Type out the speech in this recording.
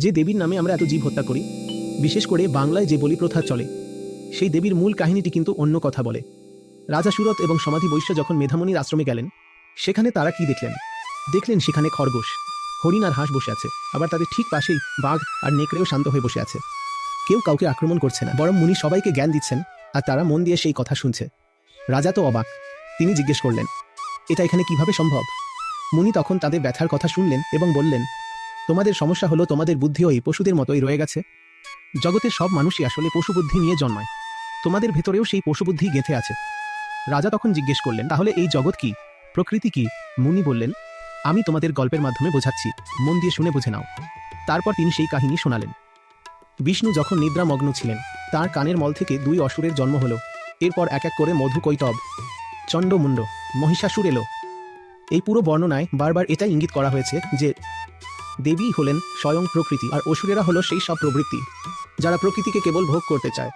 যে দেবীর নামে আমরা এত জীব হত্যা করি, বিশেষ করে বাংলায় যে বলি প্রথা চলে, সেই দেবীর মূল কাহিনীটি কিন্তু অন্য কথা বলে। রাজা সুরত এবং সমাধি বৈশ্য যখন মেধামণির আশ্রমে গেলেন, সেখানে তারা কি দেখলেন? দেখলেন সেখানে খরগোশ, হরিণ আর হাঁস বসে আছে, আবার তাদের ঠিক পাশেই বাঘ আর নেকড়েও শান্ত হয়ে বসে আছে। কেউ কাউকে আক্রমণ করছে না, বরং মুনি সবাইকে জ্ঞান দিচ্ছেন, আর তারা মন দিয়ে সেই কথা শুনছে। রাজা তো অবাক। তিনি জিজ্ঞেস করলেন, এটা এখানে কিভাবে সম্ভব? মুনি তখন তাদের ব্যথার কথা শুনলেন এবং বললেন, তোমাদের সমস্যা হলো তোমাদের বুদ্ধিও এই পশুদের মতোই রয়ে গেছে। জগতের সব মানুষই আসলে পশুবুদ্ধি নিয়ে জন্মায়। তোমাদের ভেতরেও সেই পশুবুদ্ধি গেঁথে আছে। রাজা তখন জিজ্ঞেস করলেন, তাহলে এই জগৎ কি, প্রকৃতি কি? মুনি বললেন, আমি তোমাদের গল্পের মাধ্যমে বোঝাচ্ছি, মন দিয়ে শুনে বুঝে নাও। তারপর তিনি সেই কাহিনী শোনালেন। বিষ্ণু যখন নিদ্রামগ্ন ছিলেন, তার কানের মল থেকে দুই অসুরের জন্ম হলো। এরপর এক এক করে মধু, কৈটব, চণ্ডমুণ্ড, মহিষাসুর এলো। এই পুরো বর্ণনায় বারবার এটাই ইঙ্গিত করা হয়েছে যে দেবী হলেন স্বয়ং প্রকৃতি, আর অসুরেরা হলো সেই সব প্রবৃত্তি যারা প্রকৃতিকে কেবল ভোগ করতে চায়।